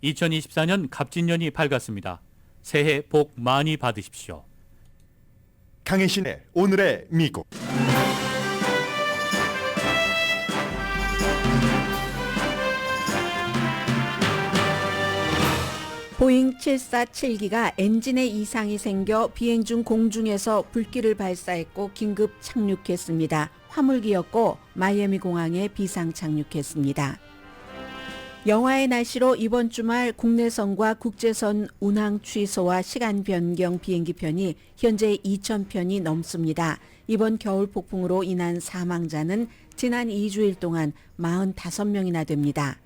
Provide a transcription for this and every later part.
2024년 갑진년이 밝았습니다. 새해 복 많이 받으십시오. 강혜신의 오늘의 미국. 보잉 747기가 엔진에 이상이 생겨 비행 중 공중에서 불길을 발사했고 긴급 착륙했습니다. 화물기였고 마이애미 공항에 비상 착륙했습니다. 영하의 날씨로 이번 주말 국내선과 국제선 운항 취소와 시간 변경 비행기 편이 현재 2,000편이 넘습니다. 이번 겨울 폭풍으로 인한 사망자는 지난 2주일 동안 45명이나 됩니다.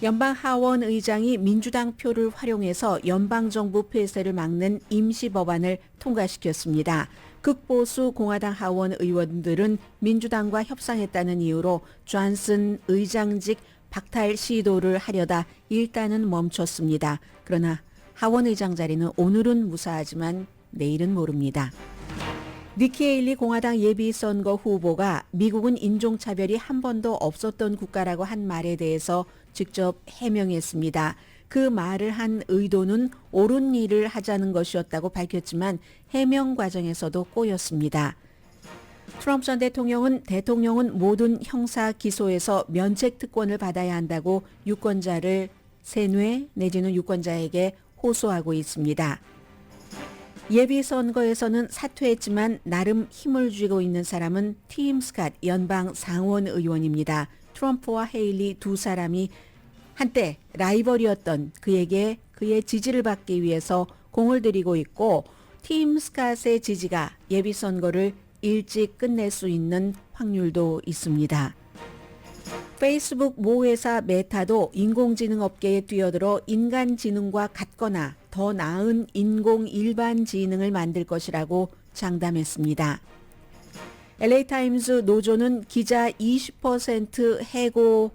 연방 하원 의장이 민주당 표를 활용해서 연방정부 폐쇄를 막는 임시법안을 통과시켰습니다. 극보수 공화당 하원 의원들은 민주당과 협상했다는 이유로 존슨 의장직 박탈 시도를 하려다 일단은 멈췄습니다. 그러나 하원 의장 자리는 오늘은 무사하지만 내일은 모릅니다. 니키 헤일리 공화당 예비선거 후보가 미국은 인종차별이 한 번도 없었던 국가라고 한 말에 대해서 직접 해명했습니다. 그 말을 한 의도는 옳은 일을 하자는 것이었다고 밝혔지만 해명 과정에서도 꼬였습니다. 트럼프 전 대통령은 모든 형사 기소에서 면책 특권을 받아야 한다고 유권자를 세뇌 내지는 유권자에게 호소하고 있습니다. 예비선거에서는 사퇴했지만 나름 힘을 쥐고 있는 사람은 팀 스캇 연방 상원 의원입니다. 트럼프와 헤일리 두 사람이 한때 라이벌이었던 그에게 그의 지지를 받기 위해서 공을 들이고 있고 팀 스캇의 지지가 예비선거를 일찍 끝낼 수 있는 확률도 있습니다. 페이스북 모 회사 메타도 인공지능 업계에 뛰어들어 인간지능과 같거나 더 나은 인공 일반지능을 만들 것이라고 장담했습니다. LA타임스 노조는 기자 20% 해고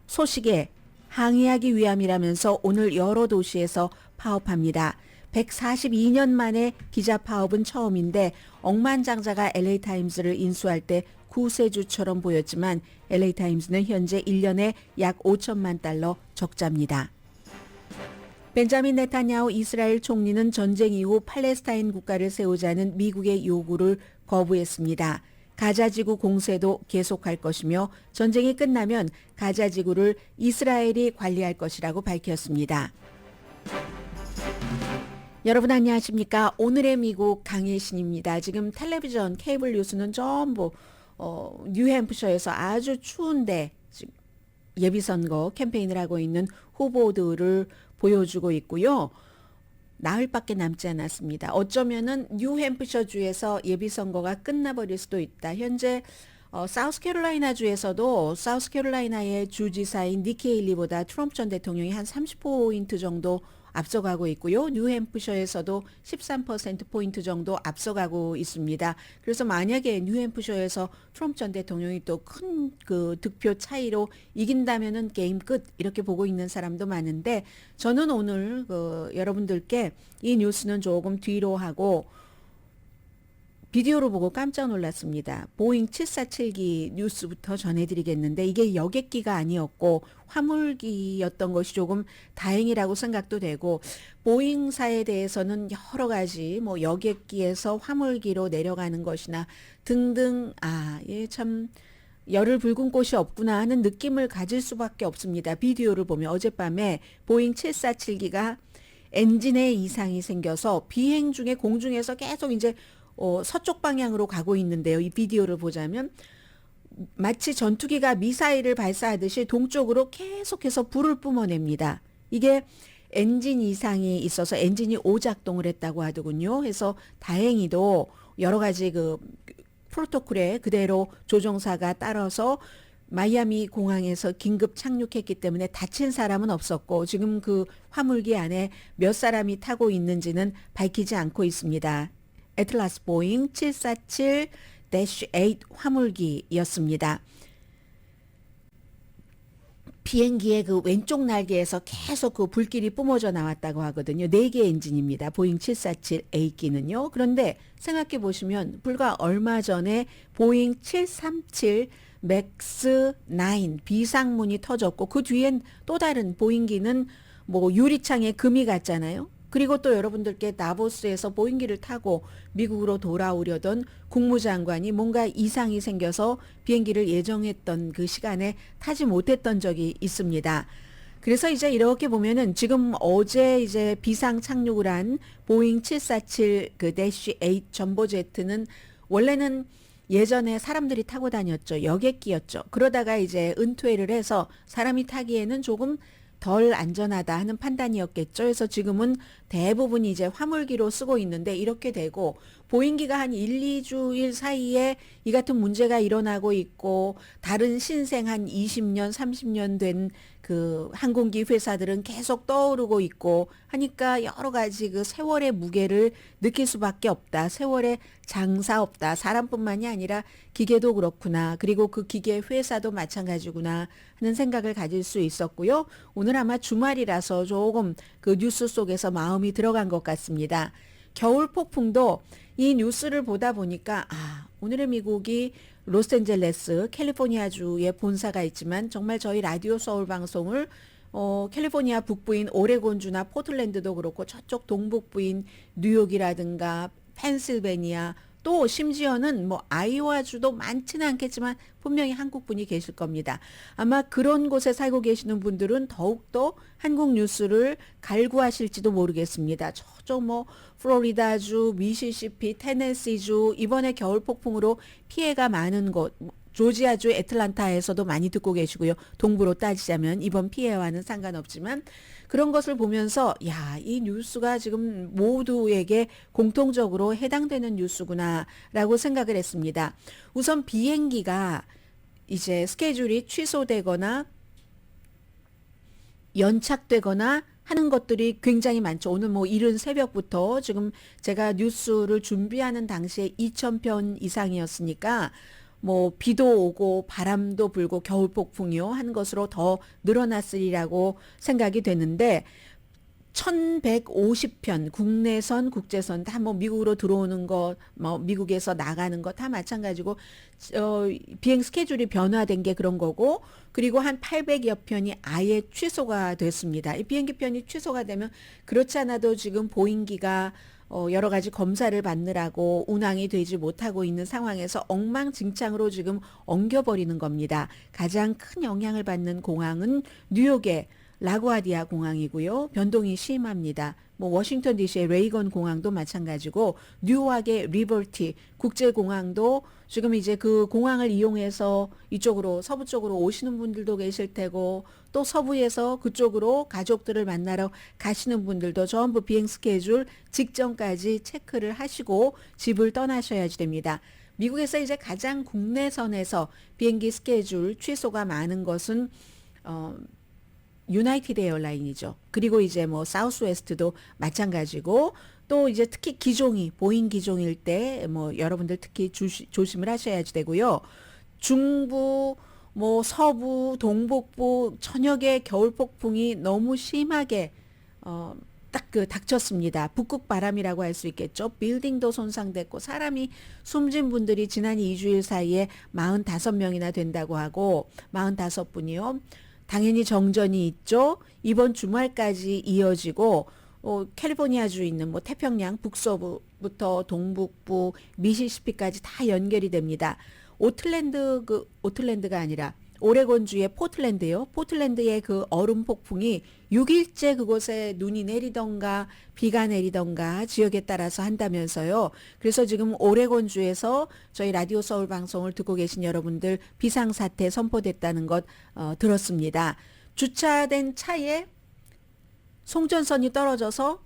소식에 항의하기 위함이라면서 오늘 여러 도시에서 파업합니다. 142년 만에 기자 파업은 처음인데 억만장자가 LA타임스를 인수할 때 구세주처럼 보였지만 LA타임스는 현재 1년에 약 5천만 달러 적자입니다. 벤자민 네타냐후 이스라엘 총리는 전쟁 이후 팔레스타인 국가를 세우자는 미국의 요구를 거부했습니다. 가자지구 공세도 계속할 것이며 전쟁이 끝나면 가자지구를 이스라엘이 관리할 것이라고 밝혔습니다. 여러분 안녕하십니까? 오늘의 미국 강혜신입니다. 지금 텔레비전, 케이블 뉴스는 전부 뉴햄프셔에서 아주 추운데 예비선거 캠페인을 하고 있는 후보들을 보여주고 있고요. 나흘밖에 남지 않았습니다. 어쩌면은 뉴햄프셔 주에서 예비선거가 끝나버릴 수도 있다. 현재 사우스캐롤라이나 주에서도 사우스캐롤라이나의 주지사인 니키 헤일리보다 트럼프 전 대통령이 한 30포인트 정도 앞서가고 있고요. 뉴햄프셔에서도 13%포인트 정도 앞서가고 있습니다. 그래서 만약에 뉴햄프셔에서 트럼프 전 대통령이 또 큰 그 득표 차이로 이긴다면은 게임 끝 이렇게 보고 있는 사람도 많은데 저는 오늘 여러분들께 이 뉴스는 조금 뒤로 하고 비디오로 보고 깜짝 놀랐습니다. 보잉 747기 뉴스부터 전해드리겠는데 이게 여객기가 아니었고 화물기였던 것이 조금 다행이라고 생각도 되고 보잉사에 대해서는 여러 가지 뭐 여객기에서 화물기로 내려가는 것이나 등등 참 열을 붉은 곳이 없구나 하는 느낌을 가질 수밖에 없습니다. 비디오를 보면 어젯밤에 보잉 747기가 엔진에 이상이 생겨서 비행 중에 공중에서 계속 이제 서쪽 방향으로 가고 있는데요. 이 비디오를 보자면 마치 전투기가 미사일을 발사하듯이 동쪽으로 계속해서 불을 뿜어냅니다. 이게 엔진 이상이 있어서 엔진이 오작동을 했다고 하더군요. 그래서 다행히도 여러 가지 그 프로토콜에 그대로 조종사가 따라서 마이애미 공항에서 긴급 착륙했기 때문에 다친 사람은 없었고 지금 그 화물기 안에 몇 사람이 타고 있는지는 밝히지 않고 있습니다. 애틀라스 보잉 747-8 화물기였습니다. 비행기의 그 왼쪽 날개에서 계속 그 불길이 뿜어져 나왔다고 하거든요. 4개 엔진입니다. 보잉 747A기는요. 그런데 생각해 보시면 불과 얼마 전에 보잉 737 맥스 9 비상문이 터졌고 그 뒤엔 또 다른 보잉기는 뭐 유리창에 금이 갔잖아요. 그리고 또 여러분들께 다보스에서 보잉기를 타고 미국으로 돌아오려던 국무장관이 뭔가 이상이 생겨서 비행기를 예정했던 그 시간에 타지 못했던 적이 있습니다. 그래서 이제 이렇게 보면은 지금 어제 이제 비상 착륙을 한 보잉 747 그 대쉬 8 전보제트는 원래는 예전에 사람들이 타고 다녔죠. 여객기였죠. 그러다가 이제 은퇴를 해서 사람이 타기에는 조금 덜 안전하다 하는 판단이었겠죠. 그래서 지금은 대부분이 이제 화물기로 쓰고 있는데 이렇게 되고 보잉기가 한 1, 2주일 사이에 이 같은 문제가 일어나고 있고 다른 신생 한 20년, 30년 된 그 항공기 회사들은 계속 떠오르고 있고 하니까 여러 가지 그 세월의 무게를 느낄 수밖에 없다. 세월의 장사 없다. 사람뿐만이 아니라 기계도 그렇구나. 그리고 그 기계 회사도 마찬가지구나 하는 생각을 가질 수 있었고요. 오늘 아마 주말이라서 조금 그 뉴스 속에서 마음이 들어간 것 같습니다. 겨울 폭풍도 이 뉴스를 보다 보니까 오늘의 미국이 로스앤젤레스 캘리포니아주에 본사가 있지만 정말 저희 라디오 서울 방송을 캘리포니아 북부인 오레곤주나 포틀랜드도 그렇고 저쪽 동북부인 뉴욕이라든가 펜실베니아 또 심지어는 뭐 아이오와주도 많지는 않겠지만 분명히 한국 분이 계실 겁니다. 아마 그런 곳에 살고 계시는 분들은 더욱더 한국 뉴스를 갈구하실지도 모르겠습니다. 저쪽 뭐 플로리다주, 미시시피, 테네시주 이번에 겨울 폭풍으로 피해가 많은 곳 조지아주 애틀란타에서도 많이 듣고 계시고요. 동부로 따지자면 이번 피해와는 상관없지만 그런 것을 보면서 이 뉴스가 지금 모두에게 공통적으로 해당되는 뉴스구나라고 생각을 했습니다. 우선 비행기가 이제 스케줄이 취소되거나 연착되거나 하는 것들이 굉장히 많죠. 오늘 뭐 이른 새벽부터 지금 제가 뉴스를 준비하는 당시에 2,000편 이상이었으니까 뭐 비도 오고 바람도 불고 겨울 폭풍이요 한 것으로 더 늘어났으리라고 생각이 되는데 1,150편 국내선 국제선 다 뭐 미국으로 들어오는 거 뭐 미국에서 나가는 거 다 마찬가지고 비행 스케줄이 변화된 게 그런 거고 그리고 한 800여 편이 아예 취소가 됐습니다. 이 비행기 편이 취소가 되면 그렇지 않아도 지금 보잉기가 여러 가지 검사를 받느라고 운항이 되지 못하고 있는 상황에서 엉망진창으로 지금 엉겨버리는 겁니다. 가장 큰 영향을 받는 공항은 뉴욕의 라구아디아 공항이고요. 변동이 심합니다. 뭐 워싱턴 DC의 레이건 공항도 마찬가지고 뉴욕의 리버티 국제공항도 지금 이제 그 공항을 이용해서 이쪽으로 서부 쪽으로 오시는 분들도 계실 테고 또 서부에서 그쪽으로 가족들을 만나러 가시는 분들도 전부 비행 스케줄 직전까지 체크를 하시고 집을 떠나셔야지 됩니다. 미국에서 이제 가장 국내선에서 비행기 스케줄 취소가 많은 것은 유나이티드 에어라인이죠. 그리고 이제 뭐 사우스웨스트도 마찬가지고 또 이제 특히 기종이 보잉 기종일 때 뭐 여러분들 특히 조심을 하셔야지 되고요. 중부 뭐 서부 동북부 저녁에 겨울 폭풍이 너무 심하게 딱 그 닥쳤습니다. 북극 바람이라고 할 수 있겠죠. 빌딩도 손상됐고 사람이 숨진 분들이 지난 2주일 사이에 45명이나 된다고 하고 45분이요. 당연히 정전이 있죠. 이번 주말까지 이어지고 캘리포니아주에 있는 뭐 태평양 북서부부터 동북부 미시시피까지 다 연결이 됩니다. 오틀랜드가 아니라 오레곤주의 포틀랜드요. 포틀랜드의 그 얼음 폭풍이 6일째 그곳에 눈이 내리던가 비가 내리던가 지역에 따라서 한다면서요. 그래서 지금 오레곤주에서 저희 라디오 서울 방송을 듣고 계신 여러분들 비상사태 선포됐다는 것 들었습니다. 주차된 차에 송전선이 떨어져서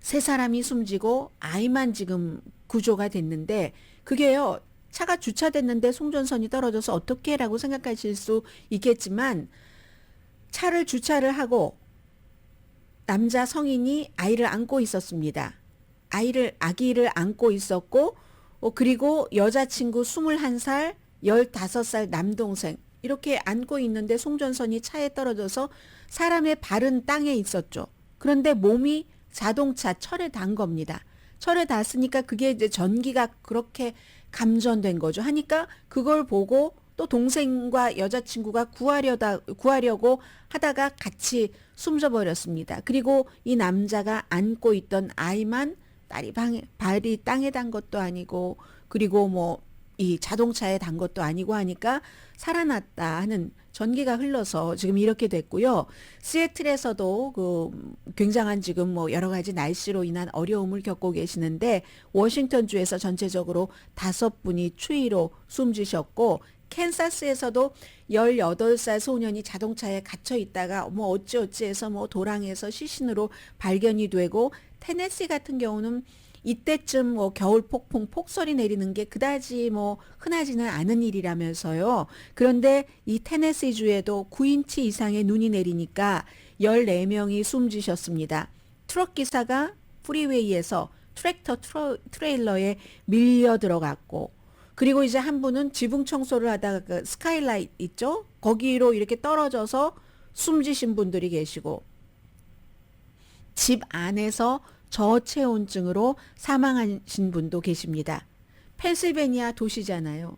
세 사람이 숨지고 아이만 지금 구조가 됐는데 그게요. 차가 주차됐는데 송전선이 떨어져서 어떻게 라고 생각하실 수 있겠지만 차를 주차를 하고 남자 성인이 아이를 안고 있었습니다. 아기를 안고 있었고 그리고 여자친구 21살, 15살 남동생 이렇게 앉고 있는데 송전선이 차에 떨어져서 사람의 발은 땅에 있었죠. 그런데 몸이 자동차 철에 닿은 겁니다. 철에 닿았으니까 그게 이제 전기가 그렇게 감전된 거죠. 하니까 그걸 보고 또 동생과 여자친구가 구하려고 하다가 같이 숨져 버렸습니다. 그리고 이 남자가 안고 있던 아이만 발이 땅에 닿은 것도 아니고 그리고 뭐 이 자동차에 닿은 것도 아니고 하니까 살아났다 하는 전기가 흘러서 지금 이렇게 됐고요. 시애틀에서도 그 굉장한 지금 뭐 여러 가지 날씨로 인한 어려움을 겪고 계시는데 워싱턴주에서 전체적으로 5분이 추위로 숨지셨고 캔사스에서도 18살 소년이 자동차에 갇혀 있다가 뭐 어찌어찌해서 뭐 도랑에서 시신으로 발견이 되고 테네시 같은 경우는 이때쯤 뭐 겨울 폭풍 폭설이 내리는 게 그다지 뭐 흔하지는 않은 일이라면서요. 그런데 이 테네시주에도 9인치 이상의 눈이 내리니까 14명이 숨지셨습니다. 트럭 기사가 프리웨이에서 트레일러에 밀려 들어갔고 그리고 이제 한 분은 지붕 청소를 하다가 그 스카이라이트 있죠? 거기로 이렇게 떨어져서 숨지신 분들이 계시고 집 안에서 저체온증으로 사망하신 분도 계십니다. 펜실베니아 도시잖아요.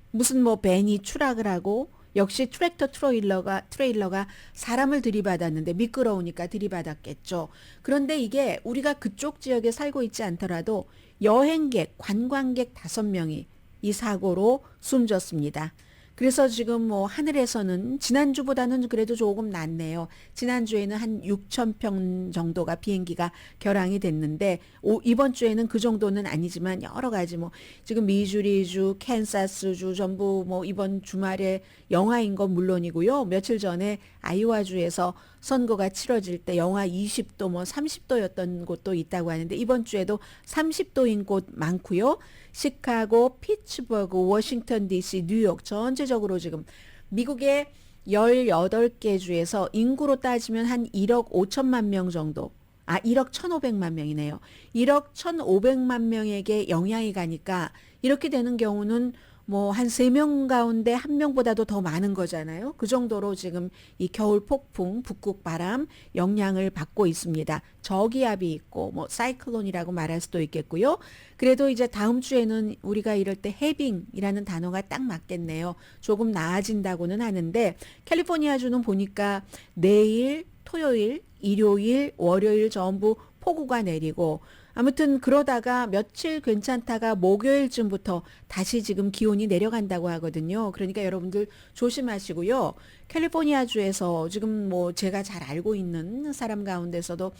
무슨 뭐 벤이 추락을 하고 역시 트레일러가 사람을 들이받았는데 미끄러우니까 들이받았겠죠. 그런데 이게 우리가 그쪽 지역에 살고 있지 않더라도 여행객, 관광객 5명이 이 사고로 숨졌습니다. 그래서 지금 뭐 하늘에서는 지난주보다는 그래도 조금 낫네요. 지난주에는 한 6천 평 정도가 비행기가 결항이 됐는데 이번 주에는 그 정도는 아니지만 여러 가지 뭐 지금 미주리주, 캔사스주 전부 뭐 이번 주말에 영하인 건 물론이고요. 며칠 전에 아이오와주에서 선거가 치러질 때 영하 20도 뭐 30도였던 곳도 있다고 하는데 이번 주에도 30도인 곳 많고요. 시카고, 피츠버그, 워싱턴 DC, 뉴욕 전체적으로 지금 미국의 18개 주에서 인구로 따지면 한 1억 5천만 명 정도 1억 1,500만 명이네요. 1억 1,500만 명에게 영향이 가니까 이렇게 되는 경우는 뭐 한 3명 가운데 1명보다도 더 많은 거잖아요. 그 정도로 지금 이 겨울 폭풍, 북극 바람 영향을 받고 있습니다. 저기압이 있고 뭐 사이클론이라고 말할 수도 있겠고요. 그래도 이제 다음 주에는 우리가 이럴 때 해빙이라는 단어가 딱 맞겠네요. 조금 나아진다고는 하는데 캘리포니아주는 보니까 내일, 토요일, 일요일, 월요일 전부 폭우가 내리고 아무튼 그러다가 며칠 괜찮다가 목요일쯤부터 다시 지금 기온이 내려간다고 하거든요. 그러니까 여러분들 조심하시고요. 캘리포니아주에서 지금 뭐 제가 잘 알고 있는 사람 가운데서도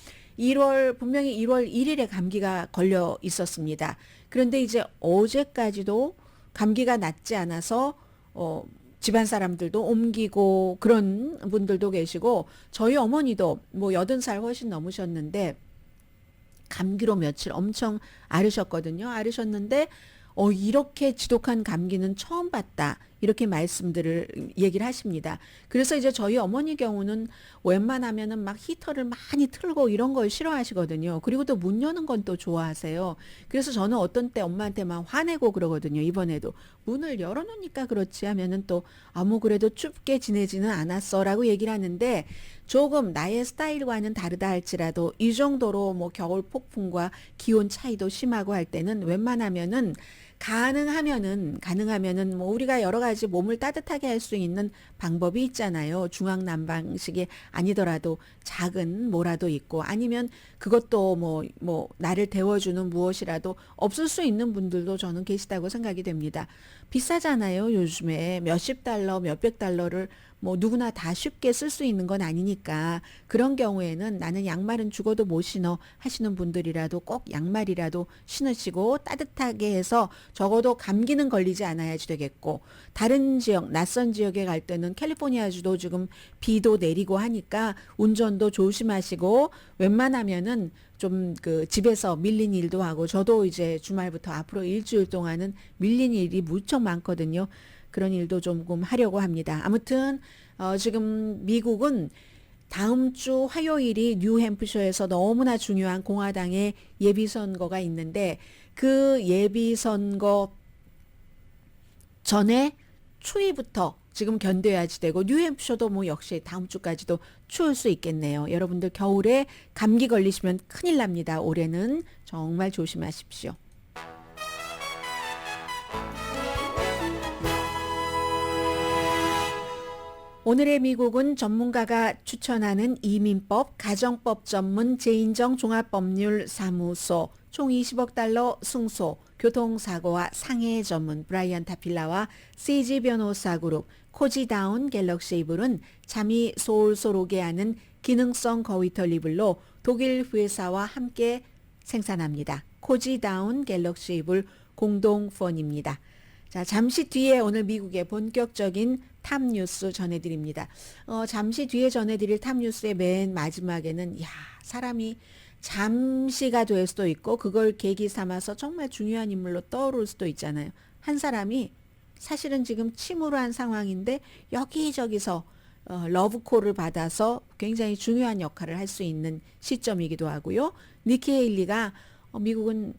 분명히 1월 1일에 감기가 걸려 있었습니다. 그런데 이제 어제까지도 감기가 낫지 않아서 집안 사람들도 옮기고 그런 분들도 계시고 저희 어머니도 뭐 80살 훨씬 넘으셨는데 감기로 며칠 엄청 앓으셨는데 이렇게 지독한 감기는 처음 봤다. 이렇게 얘기를 하십니다. 그래서 이제 저희 어머니 경우는 웬만하면은 막 히터를 많이 틀고 이런 걸 싫어하시거든요. 그리고 또 문 여는 건 또 좋아하세요. 그래서 저는 어떤 때 엄마한테 막 화내고 그러거든요. 이번에도 문을 열어놓으니까 그렇지 하면은 또 뭐 그래도 춥게 지내지는 않았어 라고 얘기를 하는데 조금 나의 스타일과는 다르다 할지라도 이 정도로 뭐 겨울 폭풍과 기온 차이도 심하고 할 때는 웬만하면은 가능하면은 뭐 우리가 여러 가지 몸을 따뜻하게 할 수 있는 방법이 있잖아요. 중앙 난방식이 아니더라도 작은 뭐라도 있고 아니면 그것도 뭐 나를 데워주는 무엇이라도 없을 수 있는 분들도 저는 계시다고 생각이 됩니다. 비싸잖아요. 요즘에 몇십 달러, 몇백 달러를 뭐 누구나 다 쉽게 쓸 수 있는 건 아니니까 그런 경우에는 나는 양말은 죽어도 못 신어 하시는 분들이라도 꼭 양말이라도 신으시고 따뜻하게 해서 적어도 감기는 걸리지 않아야지 되겠고 다른 지역, 낯선 지역에 갈 때는 캘리포니아주도 지금 비도 내리고 하니까 운전도 조심하시고 웬만하면은 좀 집에서 밀린 일도 하고 저도 이제 주말부터 앞으로 일주일 동안은 밀린 일이 무척 많거든요. 그런 일도 조금 하려고 합니다. 아무튼 지금 미국은 다음 주 화요일이 뉴햄프셔에서 너무나 중요한 공화당의 예비선거가 있는데 그 예비선거 전에 추위부터 지금 견뎌야지 되고 뉴햄프셔도 뭐 역시 다음 주까지도 추울 수 있겠네요. 여러분들 겨울에 감기 걸리시면 큰일 납니다. 올해는 정말 조심하십시오. 오늘의 미국은 전문가가 추천하는 이민법, 가정법 전문 재인정 종합법률사무소, 총 20억 달러 승소, 교통사고와 상해 전문 브라이언 타필라와 CG 변호사 그룹, 코지다운 갤럭시이블은 잠이 솔솔 오게 하는 기능성 거위털 이불로 독일 회사와 함께 생산합니다. 코지다운 갤럭시이블 공동펀입니다. 자, 잠시 뒤에 오늘 미국의 본격적인 탑뉴스 전해드립니다. 잠시 뒤에 전해드릴 탑뉴스의 맨 마지막에는 사람이 잠시가 될 수도 있고 그걸 계기 삼아서 정말 중요한 인물로 떠오를 수도 있잖아요. 한 사람이 사실은 지금 침울한 상황인데 여기저기서 러브콜을 받아서 굉장히 중요한 역할을 할 수 있는 시점이기도 하고요. 니키 헤일리가 미국은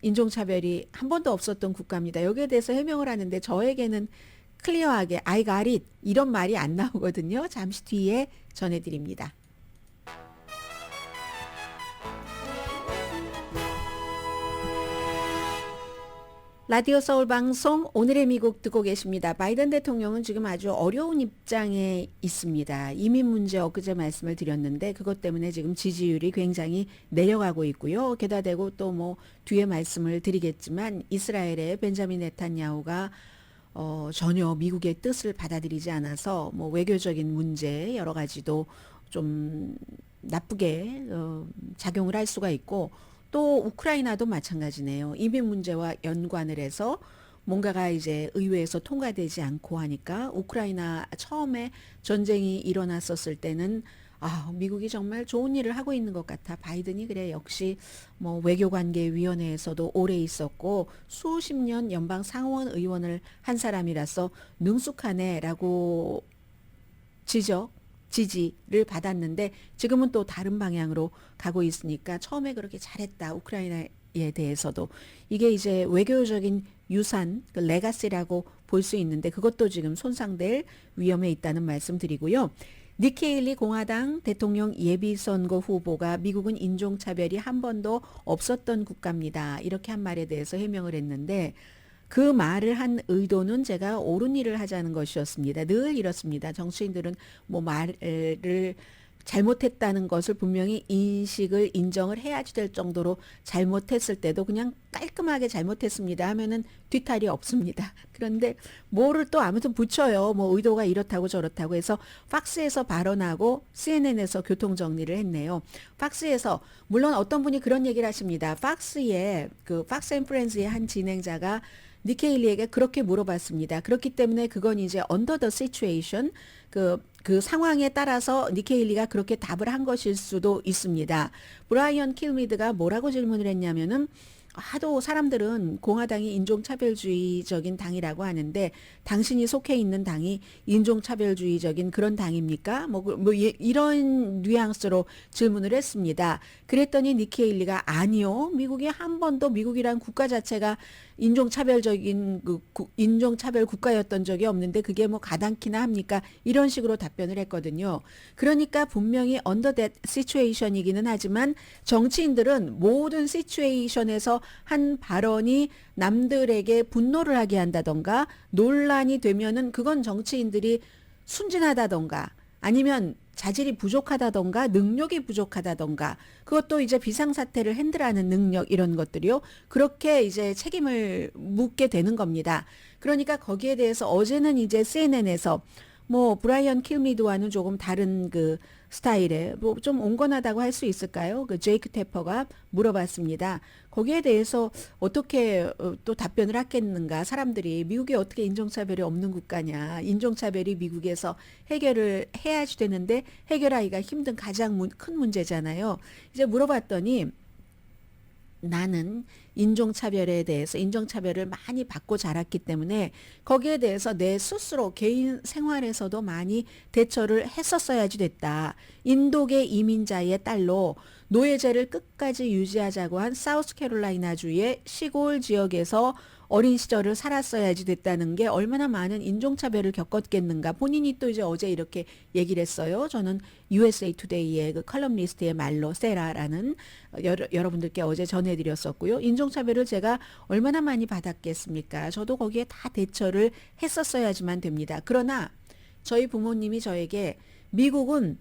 인종차별이 한 번도 없었던 국가입니다. 여기에 대해서 해명을 하는데 저에게는 클리어하게 I got it 이런 말이 안 나오거든요. 잠시 뒤에 전해드립니다. 라디오 서울 방송 오늘의 미국 듣고 계십니다. 바이든 대통령은 지금 아주 어려운 입장에 있습니다. 이민 문제 엊그제 말씀을 드렸는데 그것 때문에 지금 지지율이 굉장히 내려가고 있고요. 게다가 대고 또 뭐 뒤에 말씀을 드리겠지만 이스라엘의 벤자민 네탄야후가 전혀 미국의 뜻을 받아들이지 않아서 뭐 외교적인 문제 여러 가지도 좀 나쁘게 작용을 할 수가 있고 또 우크라이나도 마찬가지네요. 이민 문제와 연관을 해서 뭔가가 이제 의회에서 통과되지 않고 하니까 우크라이나 처음에 전쟁이 일어났었을 때는 미국이 정말 좋은 일을 하고 있는 것 같아. 바이든이 그래 역시 뭐 외교관계위원회에서도 오래 있었고 수십 년 연방 상원 의원을 한 사람이라서 능숙하네라고 지지를 받았는데 지금은 또 다른 방향으로 가고 있으니까 처음에 그렇게 잘했다. 우크라이나에 대해서도 이게 이제 외교적인 유산, 그 레가시라고 볼 수 있는데 그것도 지금 손상될 위험에 있다는 말씀 드리고요. 니키 헤일리 공화당 대통령 예비선거 후보가 미국은 인종차별이 한 번도 없었던 국가입니다. 이렇게 한 말에 대해서 해명을 했는데 그 말을 한 의도는 제가 옳은 일을 하자는 것이었습니다. 늘 이렇습니다. 정치인들은 뭐 말을 잘못했다는 것을 분명히 인정을 해야지 될 정도로 잘못했을 때도 그냥 깔끔하게 잘못했습니다 하면은 뒤탈이 없습니다. 그런데 뭐를 또 아무튼 붙여요. 뭐 의도가 이렇다고 저렇다고 해서 팍스에서 발언하고 CNN에서 교통정리를 했네요. 팍스에서 물론 어떤 분이 그런 얘기를 하십니다. 팍스의 그 팍스 앤 프렌즈의 한 진행자가 니키 헤일리에게 그렇게 물어봤습니다. 그렇기 때문에 그건 이제 under the situation 그 상황에 따라서 니키 헤일리가 그렇게 답을 한 것일 수도 있습니다. 브라이언 킬미드가 뭐라고 질문을 했냐면은 하도 사람들은 공화당이 인종차별주의적인 당이라고 하는데 당신이 속해 있는 당이 인종차별주의적인 그런 당입니까? 이런 뉘앙스로 질문을 했습니다. 그랬더니 니키 헤일리가 아니요. 미국이 한 번도 미국이란 국가 자체가 인종차별 국가였던 적이 없는데 그게 뭐 가당키나 합니까? 이런 식으로 답변을 했거든요. 그러니까 분명히 under that situation이기는 하지만 정치인들은 모든 시츄에이션에서 한 발언이 남들에게 분노를 하게 한다던가 논란이 되면은 그건 정치인들이 순진하다던가 아니면 자질이 부족하다던가 능력이 부족하다던가 그것도 이제 비상사태를 핸들하는 능력 이런 것들이요. 그렇게 이제 책임을 묻게 되는 겁니다. 그러니까 거기에 대해서 어제는 이제 CNN에서 뭐 브라이언 킬미드와는 조금 다른 그 스타일의 뭐 좀 온건하다고 할 수 있을까요? 그 제이크 테퍼가 물어봤습니다. 거기에 대해서 어떻게 또 답변을 하겠는가? 사람들이 미국이 어떻게 인종차별이 없는 국가냐? 인종차별이 미국에서 해결을 해야지 되는데 해결하기가 힘든 가장 큰 문제잖아요. 이제 물어봤더니 나는 인종차별에 대해서 인종차별을 많이 받고 자랐기 때문에 거기에 대해서 내 스스로 개인 생활에서도 많이 대처를 했었어야지 됐다. 인도계 이민자의 딸로 노예제를 끝까지 유지하자고 한 사우스캐롤라이나주의 시골 지역에서 어린 시절을 살았어야지 됐다는 게 얼마나 많은 인종차별을 겪었겠는가. 본인이 또 이제 어제 이렇게 얘기를 했어요. 저는 USA Today의 그 컬럼니스트의 말로 세라라는 여러분들께 어제 전해드렸었고요. 인종차별을 제가 얼마나 많이 받았겠습니까? 저도 거기에 다 대처를 했었어야지만 됩니다. 그러나 저희 부모님이 저에게 미국은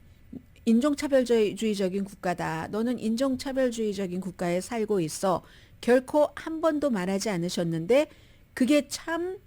인종차별주의적인 국가다. 너는 인종차별주의적인 국가에 살고 있어. 결코 한 번도 말하지 않으셨는데 그게 참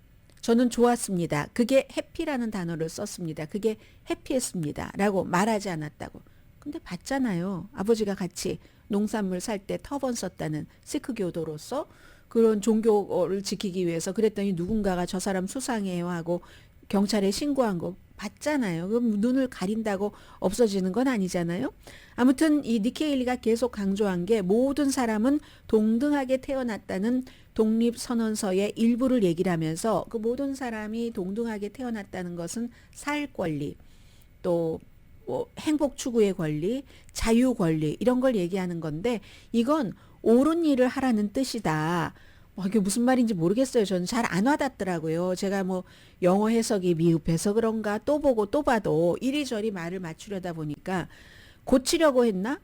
저는 좋았습니다. 그게 해피라는 단어를 썼습니다. 그게 해피했습니다. 라고 말하지 않았다고. 근데 봤잖아요. 아버지가 같이 농산물 살 때 터번 썼다는 시크 교도로서 그런 종교를 지키기 위해서 그랬더니 누군가가 저 사람 수상해요 하고 경찰에 신고한 거 봤잖아요. 그럼 눈을 가린다고 없어지는 건 아니잖아요. 아무튼 이 니케일리가 계속 강조한 게 모든 사람은 동등하게 태어났다는 독립선언서의 일부를 얘기를 하면서 그 모든 사람이 동등하게 태어났다는 것은 살 권리, 또 뭐 행복 추구의 권리, 자유 권리 이런 걸 얘기하는 건데 이건 옳은 일을 하라는 뜻이다. 이게 무슨 말인지 모르겠어요. 저는 잘 안 와닿더라고요. 제가 뭐 영어 해석이 미흡해서 그런가 또 보고 또 봐도 이리저리 말을 맞추려다 보니까 고치려고 했나?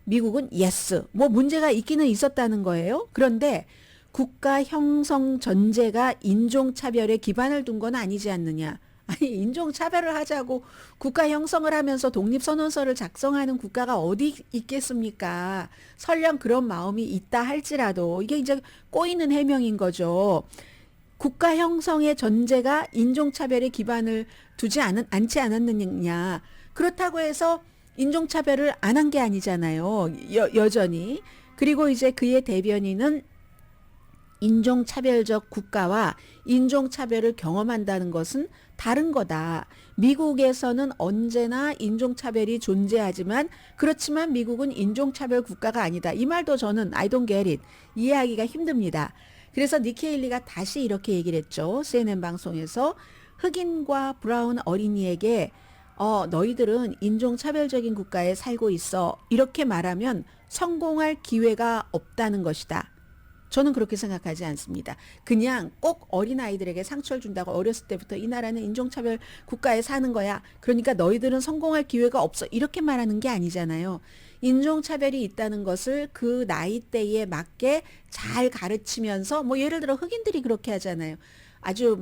미국은 yes. 뭐 문제가 있기는 있었다는 거예요. 그런데 국가 형성 전제가 인종차별에 기반을 둔 건 아니지 않느냐. 아니 인종차별을 하자고 국가 형성을 하면서 독립선언서를 작성하는 국가가 어디 있겠습니까? 설령 그런 마음이 있다 할지라도 이게 이제 꼬이는 해명인 거죠. 국가 형성의 전제가 인종차별에 기반을 두지 않지 않았느냐. 그렇다고 해서 인종차별을 안 한 게 아니잖아요. 여전히. 그리고 이제 그의 대변인은 인종차별적 국가와 인종차별을 경험한다는 것은 다른 거다. 미국에서는 언제나 인종차별이 존재하지만 그렇지만 미국은 인종차별 국가가 아니다. 이 말도 저는 I don't get it. 이해하기가 힘듭니다. 그래서 니케일리가 다시 이렇게 얘기를 했죠. CNN 방송에서 흑인과 브라운 어린이에게 너희들은 인종차별적인 국가에 살고 있어. 이렇게 말하면 성공할 기회가 없다는 것이다. 저는 그렇게 생각하지 않습니다. 그냥 꼭 어린아이들에게 상처를 준다고 어렸을 때부터 이 나라는 인종차별 국가에 사는 거야. 그러니까 너희들은 성공할 기회가 없어. 이렇게 말하는 게 아니잖아요. 인종차별이 있다는 것을 그 나이대에 맞게 잘 가르치면서 뭐 예를 들어 흑인들이 그렇게 하잖아요. 아주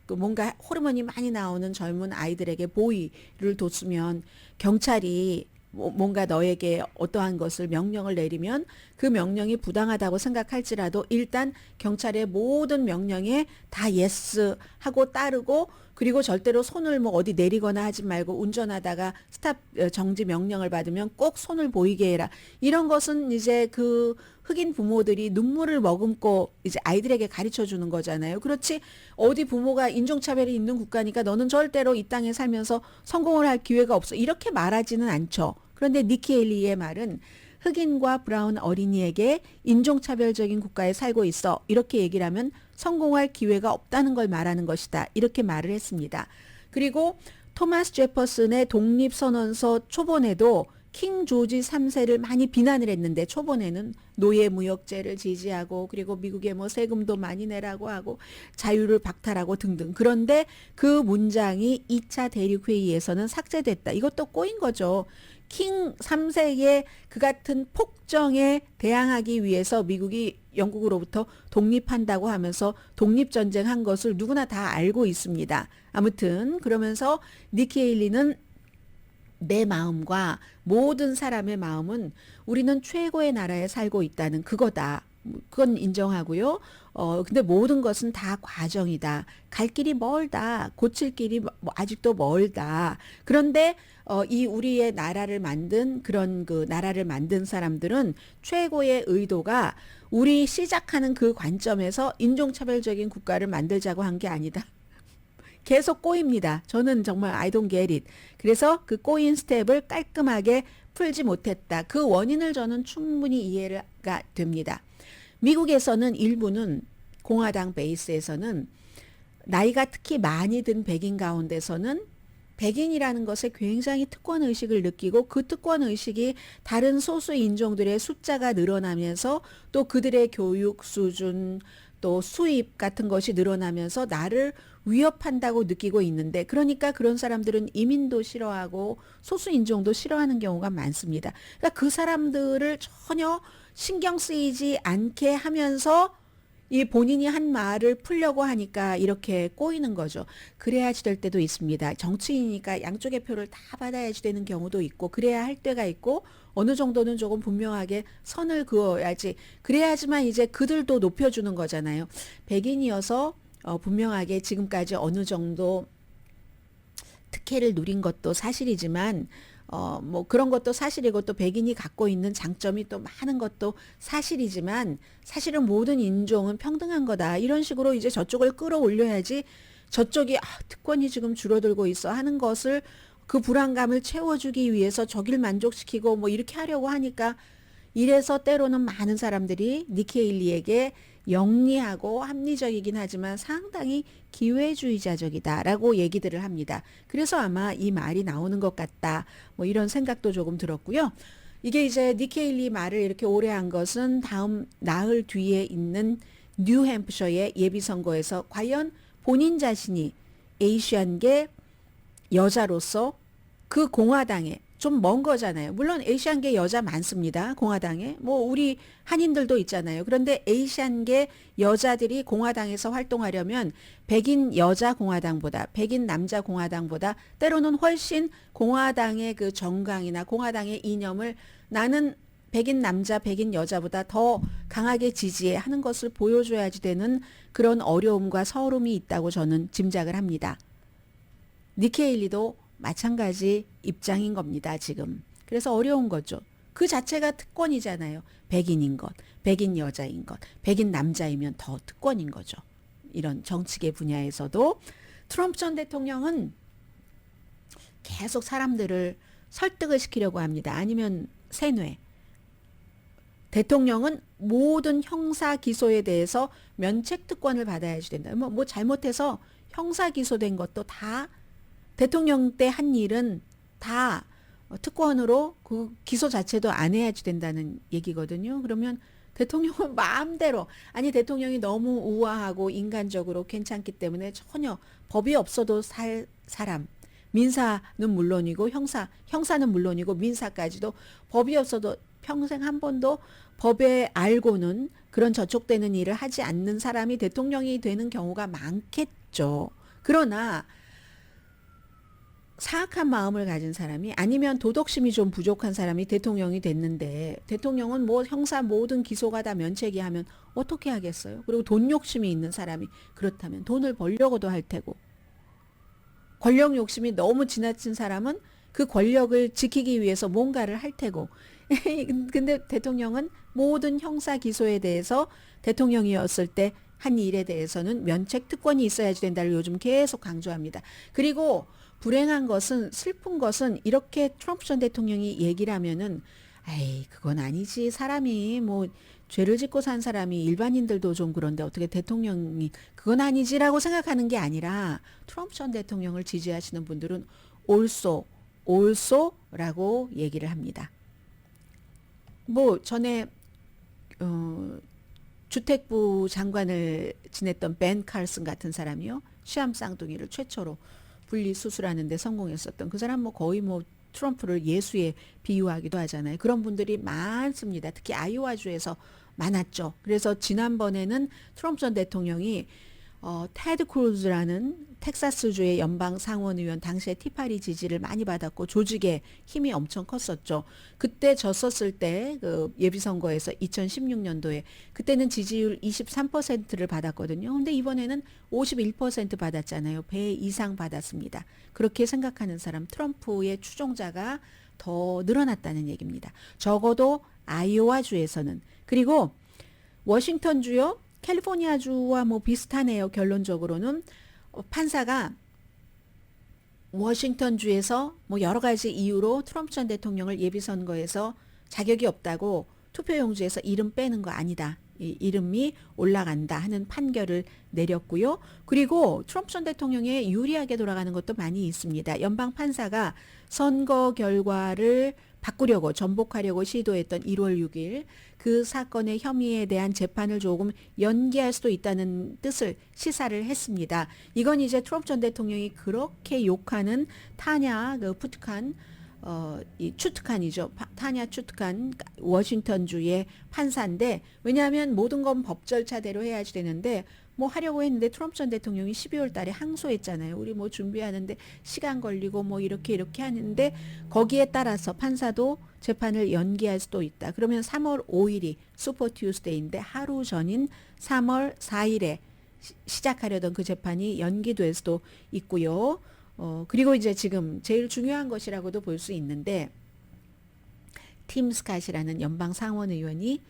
뭔가 호르몬이 많이 나오는 젊은 아이들에게 보이를 뒀으면 경찰이 뭔가 너에게 어떠한 것을 명령을 내리면 그 명령이 부당하다고 생각할지라도 일단 경찰의 모든 명령에 다 예스 하고 따르고 그리고 절대로 손을 뭐 어디 내리거나 하지 말고 운전하다가 스탑 정지 명령을 받으면 꼭 손을 보이게 해라. 이런 것은 이제 그 흑인 부모들이 눈물을 머금고 이제 아이들에게 가르쳐 주는 거잖아요. 그렇지 어디 부모가 인종차별이 있는 국가니까 너는 절대로 이 땅에 살면서 성공을 할 기회가 없어. 이렇게 말하지는 않죠. 그런데 니키 헤일리의 말은 흑인과 브라운 어린이에게 인종차별적인 국가에 살고 있어. 이렇게 얘기를 하면 성공할 기회가 없다는 걸 말하는 것이다. 이렇게 말을 했습니다. 그리고 토마스 제퍼슨의 독립선언서 초본에도 킹 조지 3세를 많이 비난을 했는데 초본에는 노예무역제를 지지하고 그리고 미국에 뭐 세금도 많이 내라고 하고 자유를 박탈하고 등등. 그런데 그 문장이 2차 대륙회의에서는 삭제됐다. 이것도 꼬인 거죠. 킹 3세의 그 같은 폭정에 대항하기 위해서 미국이 영국으로부터 독립한다고 하면서 독립전쟁 한 것을 누구나 다 알고 있습니다. 아무튼 그러면서 니키 헤일리는 내 마음과 모든 사람의 마음은 우리는 최고의 나라에 살고 있다는 그거다. 그건 인정하고요. 근데 모든 것은 다 과정이다. 갈 길이 멀다. 고칠 길이 아직도 멀다. 그런데 이 우리의 나라를 만든 그런 그 나라를 만든 사람들은 최고의 의도가 우리 시작하는 그 관점에서 인종차별적인 국가를 만들자고 한 게 아니다. 계속 꼬입니다. 저는 정말 I don't get it. 그래서 그 꼬인 스텝을 깔끔하게 풀지 못했다. 그 원인을 저는 충분히 이해가 됩니다. 미국에서는 일부는 공화당 베이스에서는 나이가 특히 많이 든 백인 가운데서는 백인이라는 것에 굉장히 특권의식을 느끼고 그 특권의식이 다른 소수 인종들의 숫자가 늘어나면서 또 그들의 교육 수준 또 수입 같은 것이 늘어나면서 나를 위협한다고 느끼고 있는데, 그러니까 그런 사람들은 이민도 싫어하고 소수인종도 싫어하는 경우가 많습니다. 그러니까 그 사람들을 전혀 신경 쓰이지 않게 하면서 이 본인이 한 말을 풀려고 하니까 이렇게 꼬이는 거죠. 그래야지 될 때도 있습니다. 정치인이니까 양쪽의 표를 다 받아야지 되는 경우도 있고, 그래야 할 때가 있고, 어느 정도는 조금 분명하게 선을 그어야지. 그래야지만 이제 그들도 높여주는 거잖아요. 백인이어서 분명하게 지금까지 어느 정도 특혜를 누린 것도 사실이지만, 뭐 그런 것도 사실이고, 또 백인이 갖고 있는 장점이 또 많은 것도 사실이지만, 사실은 모든 인종은 평등한 거다. 이런 식으로 이제 저쪽을 끌어올려야지, 저쪽이 특권이 지금 줄어들고 있어 하는 것을, 그 불안감을 채워주기 위해서 저길 만족시키고 뭐 이렇게 하려고 하니까, 이래서 때로는 많은 사람들이 니케일리에게 영리하고 합리적이긴 하지만 상당히 기회주의자적이다라고 얘기들을 합니다. 그래서 아마 이 말이 나오는 것 같다, 뭐 이런 생각도 조금 들었고요. 이게 이제 니케일리 말을 이렇게 오래 한 것은 다음 나흘 뒤에 있는 뉴햄프셔의 예비선거에서 과연 본인 자신이 에이시안계 여자로서 그 공화당에, 좀 먼 거잖아요. 물론 에이시안계 여자 많습니다. 공화당에. 뭐 우리 한인들도 있잖아요. 그런데 에이시안계 여자들이 공화당에서 활동하려면 백인 여자 공화당보다, 백인 남자 공화당보다 때로는 훨씬 공화당의 그 정강이나 공화당의 이념을 나는 백인 남자, 백인 여자보다 더 강하게 지지해 하는 것을 보여줘야지 되는 그런 어려움과 서름이 있다고 저는 짐작을 합니다. 니케일리도 마찬가지 입장인 겁니다, 지금. 그래서 어려운 거죠. 그 자체가 특권이잖아요. 백인인 것, 백인 여자인 것, 백인 남자이면 더 특권인 거죠. 이런 정치계 분야에서도 트럼프 전 대통령은 계속 사람들을 설득을 시키려고 합니다. 아니면 세뇌. 대통령은 모든 형사 기소에 대해서 면책 특권을 받아야지 된다. 뭐 잘못해서 형사 기소된 것도 다 대통령 때 한 일은 다 특권으로 그 기소 자체도 안 해야지 된다는 얘기거든요. 그러면 대통령은 마음대로, 아니 대통령이 너무 우아하고 인간적으로 괜찮기 때문에 전혀 법이 없어도 살 사람, 민사는 물론이고 형사는 물론이고 민사까지도 법이 없어도 평생 한 번도 법에 알고는 그런 저촉되는 일을 하지 않는 사람이 대통령이 되는 경우가 많겠죠. 그러나 사악한 마음을 가진 사람이, 아니면 도덕심이 좀 부족한 사람이 대통령이 됐는데, 대통령은 뭐 형사 모든 기소가 다 면책이 하면 어떻게 하겠어요? 그리고 돈 욕심이 있는 사람이 그렇다면 돈을 벌려고도 할 테고, 권력 욕심이 너무 지나친 사람은 그 권력을 지키기 위해서 뭔가를 할 테고. 근데 대통령은 모든 형사 기소에 대해서 대통령이었을 때 한 일에 대해서는 면책 특권이 있어야지 된다를 요즘 계속 강조합니다. 그리고 불행한 것은, 슬픈 것은, 이렇게 트럼프 전 대통령이 얘기를 하면은, 아이 그건 아니지, 사람이 뭐 죄를 짓고 산 사람이, 일반인들도 좀 그런데 어떻게 대통령이, 그건 아니지라고 생각하는 게 아니라, 트럼프 전 대통령을 지지하시는 분들은 올소라고 얘기를 합니다. 뭐 전에 주택부 장관을 지냈던 벤 칼슨 같은 사람이요, 시암 쌍둥이를 최초로 분리 수술하는데 성공했었던 그 사람, 뭐 거의 뭐 트럼프를 예수에 비유하기도 하잖아요. 그런 분들이 많습니다. 특히 아이오와주에서 많았죠. 그래서 지난번에는 트럼프 전 대통령이 테드 크루즈라는 텍사스주의 연방 상원의원, 당시에 티파리 지지를 많이 받았고 조직의 힘이 엄청 컸었죠. 그때 졌었을 때 그 예비선거에서 2016년도에 그때는 지지율 23%를 받았거든요. 근데 이번에는 51% 받았잖아요. 배 이상 받았습니다. 그렇게 생각하는 사람, 트럼프의 추종자가 더 늘어났다는 얘기입니다. 적어도 아이오와주에서는. 그리고 워싱턴주요, 캘리포니아주와 뭐 비슷하네요. 결론적으로는 판사가 워싱턴주에서 뭐 여러 가지 이유로 트럼프 전 대통령을 예비선거에서 자격이 없다고 투표용지에서 이름 빼는 거 아니다, 이 이름이 올라간다 하는 판결을 내렸고요. 그리고 트럼프 전 대통령에 유리하게 돌아가는 것도 많이 있습니다. 연방 판사가 선거 결과를 바꾸려고 전복하려고 시도했던 1월 6일 그 사건의 혐의에 대한 재판을 조금 연기할 수도 있다는 뜻을 시사를 했습니다. 이건 이제 트럼프 전 대통령이 그렇게 욕하는 타냐 그 푸트칸 이 추트칸이죠. 타냐 추트칸 워싱턴주의 판사인데 왜냐하면 모든 건 법 절차대로 해야지 되는데 뭐 하려고 했는데 트럼프 전 대통령이 12월 달에 항소했잖아요. 우리 뭐 준비하는데 시간 걸리고 뭐 이렇게 하는데 거기에 따라서 판사도 재판을 연기할 수도 있다. 그러면 3월 5일이 슈퍼 튜스데이인데 하루 전인 3월 4일에 시작하려던 그 재판이 연기될 수도 있고요. 그리고 이제 지금 제일 중요한 것이라고도 볼 수 있는데 팀 스캇이라는 연방 상원 의원이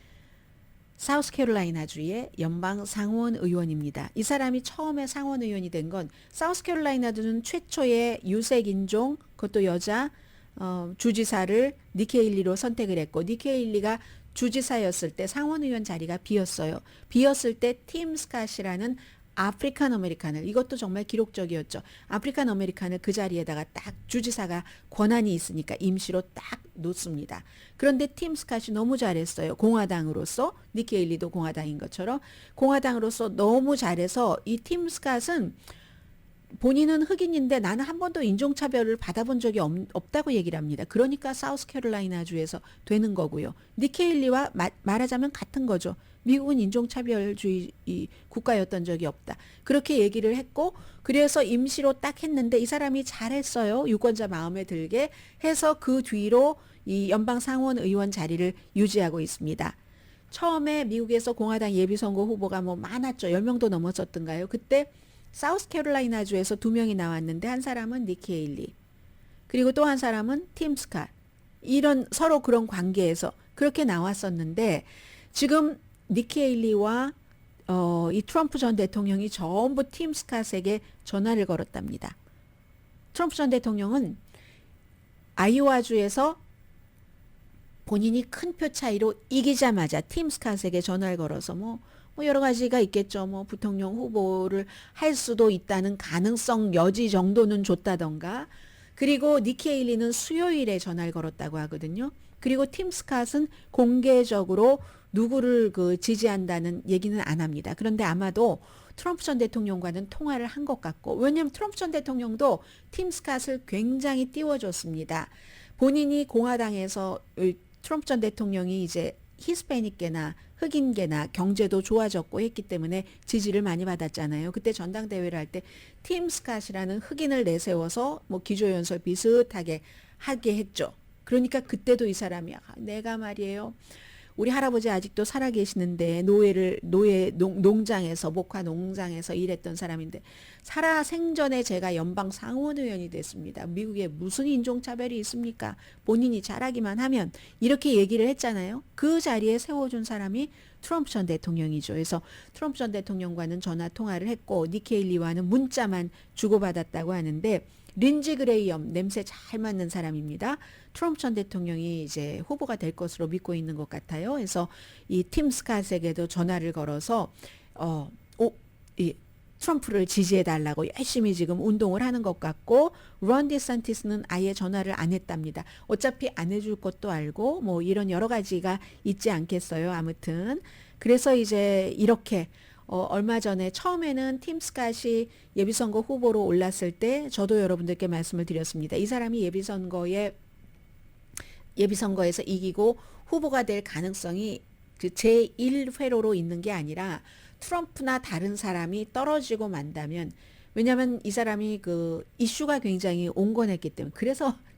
사우스캐롤라이나주의 연방 상원 의원입니다. 이 사람이 처음에 상원 의원이 된 건 사우스캐롤라이나주는 최초의 유색 인종 그것도 여자 주지사를 니키 헤일리로 선택을 했고 니키 헤일리가 주지사였을 때 상원 의원 자리가 비었어요. 비었을 때 팀 스캇이라는 아프리칸 아메리칸을 이것도 정말 기록적이었죠. 아프리칸 아메리칸을 그 자리에다가 딱 주지사가 권한이 있으니까 임시로 딱 놓습니다. 그런데 팀 스캇이 너무 잘했어요. 공화당으로서 니키 헤일리도 공화당인 것처럼 공화당으로서 너무 잘해서 이 팀 스캇은 본인은 흑인인데 나는 한 번도 인종차별을 받아본 적이 없다고 얘기를 합니다. 그러니까 사우스캐롤라이나주에서 되는 거고요. 니키 헤일리와 말하자면 같은 거죠. 미국은 인종차별주의 국가였던 적이 없다. 그렇게 얘기를 했고 그래서 임시로 딱 했는데 이 사람이 잘했어요. 유권자 마음에 들게 해서 그 뒤로 이 연방 상원 의원 자리를 유지하고 있습니다. 처음에 미국에서 공화당 예비선거 후보가 뭐 많았죠. 10명도 넘었었던가요. 그때 사우스캐롤라이나주에서 2명이 나왔는데 한 사람은 니키 헤일리 그리고 또 한 사람은 팀 스캇 이런 서로 그런 관계에서 그렇게 나왔었는데 지금 니키 헤일리와 이 트럼프 전 대통령이 전부 팀 스캇에게 전화를 걸었답니다. 트럼프 전 대통령은 아이오와주에서 본인이 큰 표 차이로 이기자마자 팀 스캇에게 전화를 걸어서 뭐 여러 가지가 있겠죠. 뭐 부통령 후보를 할 수도 있다는 가능성 여지 정도는 줬다던가. 그리고 니키 헤일리는 수요일에 전화를 걸었다고 하거든요. 그리고 팀 스캇은 공개적으로 누구를 지지한다는 얘기는 안 합니다. 그런데 아마도 트럼프 전 대통령과는 통화를 한 것 같고 왜냐하면 트럼프 전 대통령도 팀 스캇을 굉장히 띄워줬습니다. 본인이 공화당에서 트럼프 전 대통령이 이제 히스패닉계나 흑인계나 경제도 좋아졌고 했기 때문에 지지를 많이 받았잖아요. 그때 전당대회를 할 때 팀 스캇이라는 흑인을 내세워서 뭐 기조연설 비슷하게 하게 했죠. 그러니까 그때도 이 사람이 내가 말이에요. 우리 할아버지 아직도 살아계시는데 노예 농장에서 목화 농장에서 일했던 사람인데 살아 생전에 제가 연방 상원 의원이 됐습니다. 미국에 무슨 인종차별이 있습니까? 본인이 잘하기만 하면 이렇게 얘기를 했잖아요. 그 자리에 세워준 사람이 트럼프 전 대통령이죠. 그래서 트럼프 전 대통령과는 전화 통화를 했고 니키 헤일리와는 문자만 주고받았다고 하는데 린지 그레이엄 냄새 잘 맡는 사람입니다. 트럼프 전 대통령이 이제 후보가 될 것으로 믿고 있는 것 같아요. 그래서 이 팀 스캇에게도 전화를 걸어서 이 트럼프를 지지해 달라고 열심히 지금 운동을 하는 것 같고 론 디샌티스는 아예 전화를 안 했답니다. 어차피 안 해줄 것도 알고 뭐 이런 여러 가지가 있지 않겠어요. 아무튼 그래서 이제 이렇게 얼마 전에 처음에는 팀 스캇이 예비선거 후보로 올랐을 때 저도 여러분들께 말씀을 드렸습니다. 이 사람이 예비선거에서 이기고 후보가 될 가능성이 그 제1회로로 있는 게 아니라 트럼프나 다른 사람이 떨어지고 만다면 왜냐하면 이 사람이 그 이슈가 굉장히 온건했기 때문에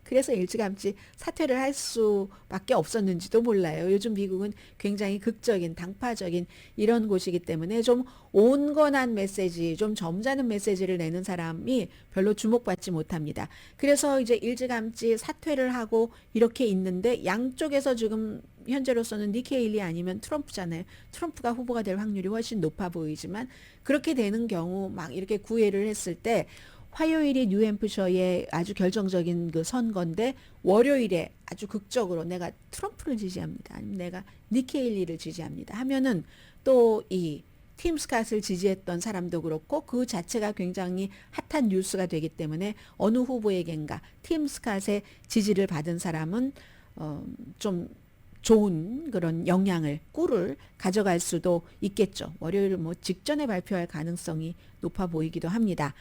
그래서 일찌감치 사퇴를 할 수밖에 없었는지도 몰라요. 요즘 미국은 굉장히 극적인 당파적인 이런 곳이기 때문에 좀 온건한 메시지, 좀 점잖은 메시지를 내는 사람이 별로 주목받지 못합니다. 그래서 이제 일찌감치 사퇴를 하고 이렇게 있는데 양쪽에서 지금 현재로서는 니키 헤일리 아니면 트럼프잖아요. 트럼프가 후보가 될 확률이 훨씬 높아 보이지만 그렇게 되는 경우 막 이렇게 구애를 했을 때 화요일이 뉴햄프셔의 아주 결정적인 그 선거인데 월요일에 아주 극적으로 내가 트럼프를 지지합니다. 아니면 내가 니키 헤일리를 지지합니다. 하면은 또 이 팀 스캇을 지지했던 사람도 그렇고 그 자체가 굉장히 핫한 뉴스가 되기 때문에 어느 후보에겐가 팀 스캇의 지지를 받은 사람은 좀 좋은 그런 영향을, 꿀을 가져갈 수도 있겠죠. 월요일 뭐 직전에 발표할 가능성이 높아 보이기도 합니다.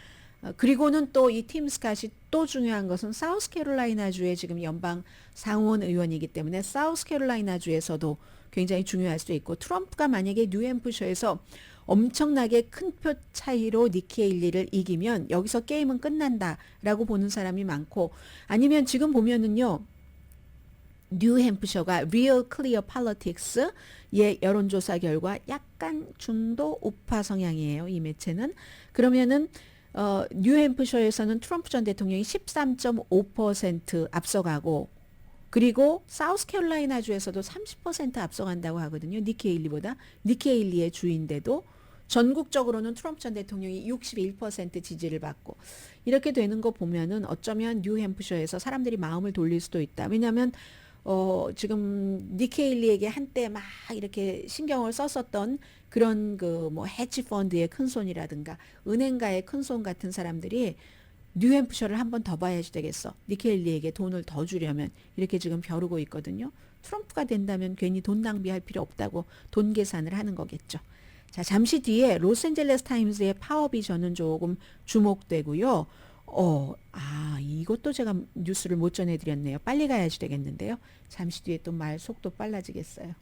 그리고는 또 이 팀 스캇이 또 중요한 것은 사우스캐롤라이나주의 지금 연방 상원 의원이기 때문에 사우스캐롤라이나주에서도 굉장히 중요할 수 있고, 트럼프가 만약에 뉴햄프셔에서 엄청나게 큰 표 차이로 니키 헤일리를 이기면 여기서 게임은 끝난다라고 보는 사람이 많고, 아니면 지금 보면은요, 뉴햄프셔가 Real Clear Politics의 여론조사 결과 약간 중도 우파 성향이에요. 이 매체는. 그러면은 뉴햄프셔에서는 트럼프 전 대통령이 13.5% 앞서가고, 그리고 사우스캐롤라이나주에서도 30% 앞서간다고 하거든요. 니키 헤일리보다. 니키 헤일리의 주인데도 전국적으로는 트럼프 전 대통령이 61% 지지를 받고, 이렇게 되는 거 보면은 어쩌면 뉴햄프셔에서 사람들이 마음을 돌릴 수도 있다. 왜냐하면 지금 니키 헤일리에게 한때 막 이렇게 신경을 썼었던 그런 그 뭐 헤지 펀드의 큰손이라든가 은행가의 큰손 같은 사람들이 뉴햄프셔를 한 번 더 봐야지 되겠어, 니키 헤일리에게 돈을 더 주려면, 이렇게 지금 벼르고 있거든요. 트럼프가 된다면 괜히 돈 낭비할 필요 없다고 돈 계산을 하는 거겠죠. 자, 잠시 뒤에 로스앤젤레스 타임스의 파업이 저는 조금 주목되고요. 이것도 제가 뉴스를 못 전해드렸네요. 빨리 가야지 되겠는데요. 잠시 뒤에 또 말 속도 빨라지겠어요.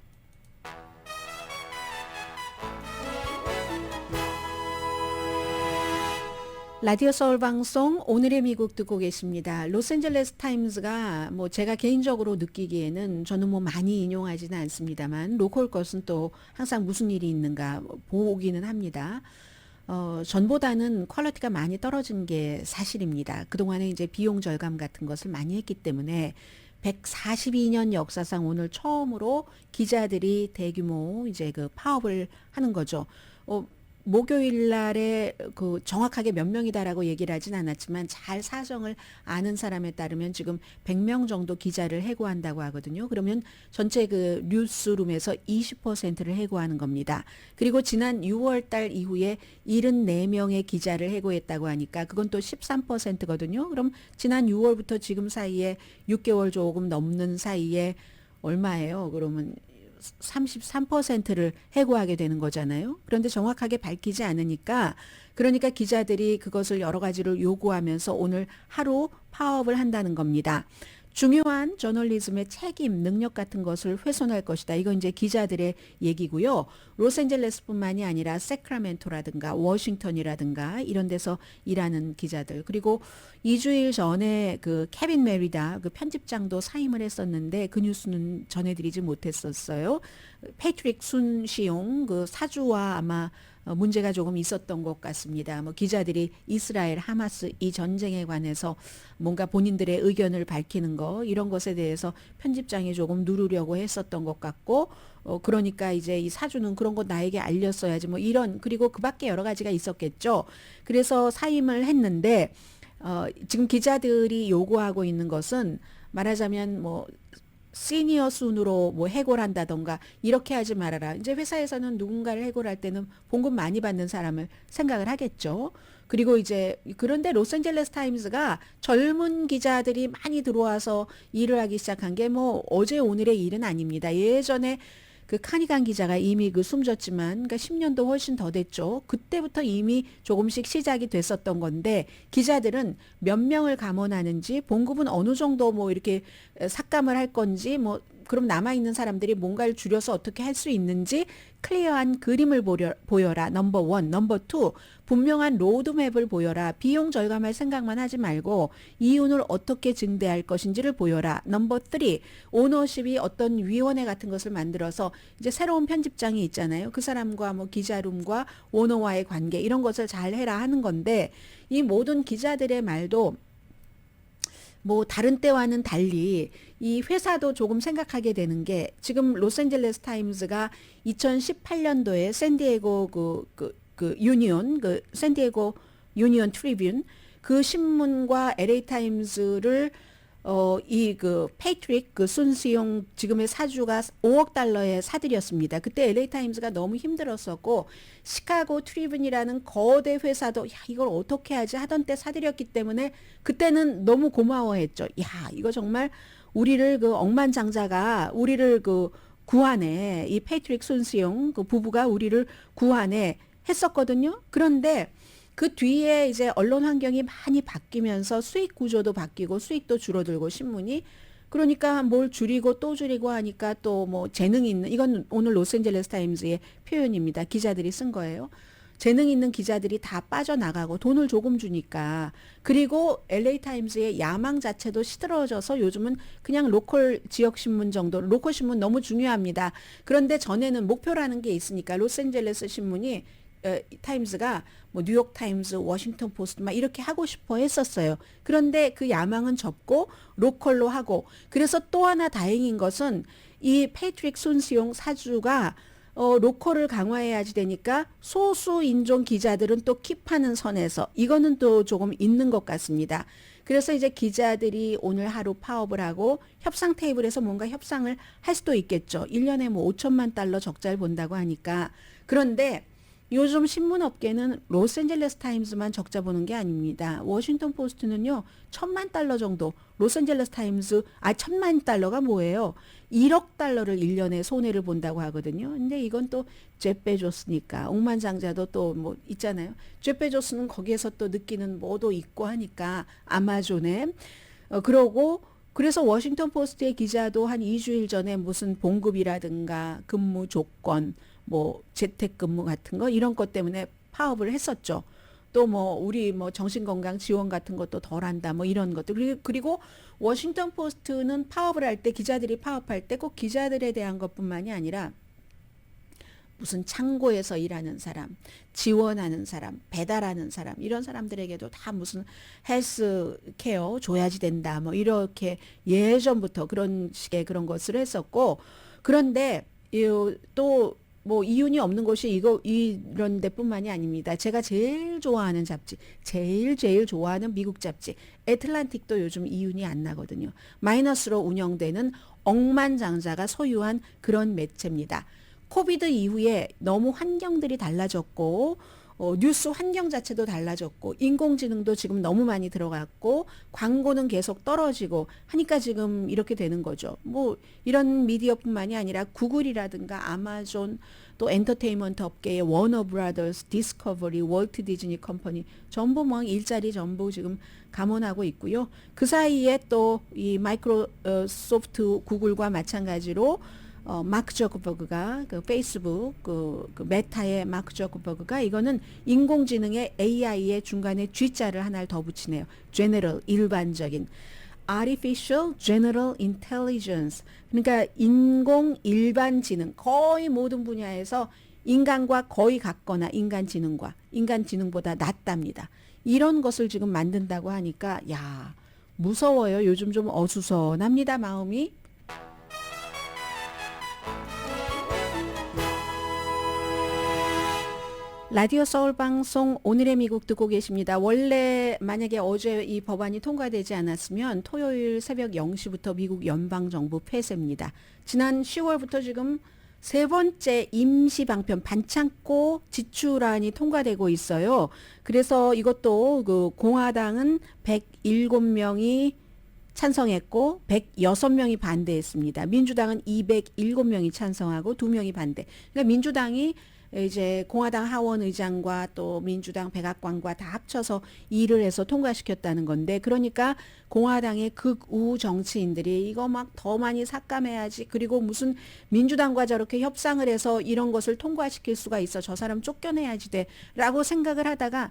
라디오 서울 방송 오늘의 미국 듣고 계십니다. 로스앤젤레스 타임스가 뭐 제가 개인적으로 느끼기에는, 저는 뭐 많이 인용하지는 않습니다만 로컬 것은 또 항상 무슨 일이 있는가 보기는 합니다. 전보다는 퀄리티가 많이 떨어진 게 사실입니다. 그동안에 이제 비용 절감 같은 것을 많이 했기 때문에 142년 역사상 오늘 처음으로 기자들이 대규모 이제 그 파업을 하는 거죠. 목요일 날에 그 정확하게 몇 명이다라고 얘기를 하진 않았지만 잘 사정을 아는 사람에 따르면 지금 100명 정도 기자를 해고한다고 하거든요. 그러면 전체 그 뉴스룸에서 20%를 해고하는 겁니다. 그리고 지난 6월 달 이후에 74명의 기자를 해고했다고 하니까 그건 또 13%거든요. 그럼 지난 6월부터 지금 사이에 6개월 조금 넘는 사이에 얼마예요? 그러면 33%를 해고하게 되는 거잖아요. 그런데 정확하게 밝히지 않으니까, 그러니까 기자들이 그것을 여러 가지를 요구하면서 오늘 하루 파업을 한다는 겁니다. 중요한 저널리즘의 책임, 능력 같은 것을 훼손할 것이다. 이건 이제 기자들의 얘기고요. 로스앤젤레스뿐만이 아니라 세크라멘토라든가 워싱턴이라든가 이런 데서 일하는 기자들, 그리고 2주일 전에 그 케빈 메리다 그 편집장도 사임을 했었는데 그 뉴스는 전해드리지 못했었어요. 패트릭 순시용 그 사주와 아마 문제가 조금 있었던 것 같습니다. 뭐 기자들이 이스라엘 하마스 이 전쟁에 관해서 뭔가 본인들의 의견을 밝히는 거, 이런 것에 대해서 편집장이 조금 누르려고 했었던 것 같고, 그러니까 이제 이 사주는 그런 거 나에게 알렸어야지 뭐 이런, 그리고 그 밖에 여러 가지가 있었겠죠. 그래서 사임을 했는데 지금 기자들이 요구하고 있는 것은, 말하자면 뭐 시니어 순으로 뭐 해고를 한다던가 이렇게 하지 말아라. 이제 회사에서는 누군가를 해고를 할 때는 봉급 많이 받는 사람을 생각을 하겠죠. 그리고 이제 그런데 로스앤젤레스 타임스가 젊은 기자들이 많이 들어와서 일을 하기 시작한 게 뭐 어제 오늘의 일은 아닙니다. 예전에 그 카니간 기자가 이미 그 숨졌지만, 그러니까 10년도 훨씬 더 됐죠. 그때부터 이미 조금씩 시작이 됐었던 건데, 기자들은 몇 명을 감원하는지, 봉급은 어느 정도 뭐 이렇게 삭감을 할 건지, 뭐 그럼 남아있는 사람들이 뭔가를 줄여서 어떻게 할 수 있는지 클리어한 그림을 보여라. 넘버 원. 넘버 투, 분명한 로드맵을 보여라. 비용 절감할 생각만 하지 말고 이윤을 어떻게 증대할 것인지를 보여라. 넘버 쓰리, 오너십이 어떤 위원회 같은 것을 만들어서 이제 새로운 편집장이 있잖아요. 그 사람과 뭐 기자룸과 오너와의 관계, 이런 것을 잘 해라 하는 건데, 이 모든 기자들의 말도 뭐 다른 때와는 달리 이 회사도 조금 생각하게 되는 게, 지금 로스앤젤레스 타임스가 2018년도에 샌디에고 그 유니온, 그 샌디에고 유니온 트리뷴 그 신문과 LA 타임스를 이 그 패트릭 그 순수용 지금의 사주가 5억 달러에 사들였습니다. 그때 LA 타임즈가 너무 힘들었었고 시카고 트리뷴이라는 거대 회사도 야 이걸 어떻게 하지 하던 때 사들였기 때문에 그때는 너무 고마워했죠. 야 이거 정말 우리를 그 억만장자가 우리를 그 구하네. 이 패트릭 순수용 그 부부가 우리를 구하네 했었거든요. 그런데 그 뒤에 이제 언론 환경이 많이 바뀌면서 수익 구조도 바뀌고 수익도 줄어들고 신문이 그러니까 뭘 줄이고 또 줄이고 하니까 또 뭐 재능 있는 이건 오늘 로스앤젤레스 타임즈의 표현입니다. 기자들이 쓴 거예요. 재능 있는 기자들이 다 빠져나가고 돈을 조금 주니까 그리고 LA 타임즈의 야망 자체도 시들어져서 요즘은 그냥 로컬 지역 신문 정도 로컬 신문 너무 중요합니다. 그런데 전에는 목표라는 게 있으니까 로스앤젤레스 신문이 타임즈가 뭐 뉴욕 타임즈, 워싱턴 포스트 막 이렇게 하고 싶어 했었어요. 그런데 그 야망은 접고 로컬로 하고 그래서 또 하나 다행인 것은 이 패트릭 순수용 사주가 로컬을 강화해야지 되니까 소수 인종 기자들은 또 킵하는 선에서 이거는 또 조금 있는 것 같습니다. 그래서 이제 기자들이 오늘 하루 파업을 하고 협상 테이블에서 뭔가 협상을 할 수도 있겠죠. 1년에 뭐 5천만 달러 적자를 본다고 하니까. 그런데 요즘 신문업계는 로스앤젤레스 타임즈만 적자 보는 게 아닙니다. 워싱턴 포스트는요. 1,000만 달러 정도. 로스앤젤레스 타임즈 1,000만 달러가 뭐예요? 1억 달러를 1년에 손해를 본다고 하거든요. 근데 이건 또 제프 베조스니까 억만장자도 또 뭐 있잖아요. 제프 베조스는 거기에서 또 느끼는 뭐도 있고 하니까 아마존에 그러고 그래서 워싱턴 포스트의 기자도 한 2주일 전에 무슨 봉급이라든가 근무 조건 뭐 재택근무 같은 거 이런 것 때문에 파업을 했었죠. 또 뭐 우리 뭐 정신건강 지원 같은 것도 덜 한다 뭐 이런 것들 그리고 워싱턴 포스트는 파업을 할 때 기자들이 파업할 때 꼭 기자들에 대한 것뿐만이 아니라 무슨 창고에서 일하는 사람, 지원하는 사람, 배달하는 사람 이런 사람들에게도 다 무슨 헬스 케어 줘야지 된다 뭐 이렇게 예전부터 그런 식의 그런 것을 했었고 그런데 또 뭐 이윤이 없는 것이 이런 데뿐만이 아닙니다. 제가 제일 좋아하는 잡지, 제일 좋아하는 미국 잡지, 애틀란틱도 요즘 이윤이 안 나거든요. 마이너스로 운영되는 억만장자가 소유한 그런 매체입니다. 코비드 이후에 너무 환경들이 달라졌고 뉴스 환경 자체도 달라졌고 인공지능도 지금 너무 많이 들어갔고 광고는 계속 떨어지고 하니까 지금 이렇게 되는 거죠. 뭐 이런 미디어뿐만이 아니라 구글이라든가 아마존 또 엔터테인먼트 업계의 워너 브라더스, 디스커버리, 월트 디즈니 컴퍼니 전부 뭐 일자리 전부 지금 감원하고 있고요. 그 사이에 또 이 마이크로소프트 구글과 마찬가지로 마크 저커버그가 그 페이스북 그 메타의 마크 저커버그가 이거는 인공지능의 AI의 중간에 G자를 하나를 더 붙이네요. General 일반적인 Artificial General Intelligence 그러니까 인공 일반 지능 거의 모든 분야에서 인간과 거의 같거나 인간 지능보다 낫답니다. 이런 것을 지금 만든다고 하니까 야 무서워요. 요즘 좀 어수선합니다. 마음이. 라디오 서울 방송 오늘의 미국 듣고 계십니다. 원래 만약에 어제 이 법안이 통과되지 않았으면 토요일 새벽 0시부터 미국 연방정부 폐쇄입니다. 지난 10월부터 지금 세 번째 임시방편 반창고 지출안이 통과되고 있어요. 그래서 이것도 그 공화당은 107명이 찬성했고 106명이 반대했습니다. 민주당은 207명이 찬성하고 2명이 반대. 그러니까 민주당이 이제 공화당 하원 의장과 또 민주당 백악관과 다 합쳐서 일을 해서 통과시켰다는 건데 그러니까 공화당의 극우 정치인들이 이거 막 더 많이 삭감해야지 그리고 무슨 민주당과 저렇게 협상을 해서 이런 것을 통과시킬 수가 있어 저 사람 쫓겨내야지 돼 라고 생각을 하다가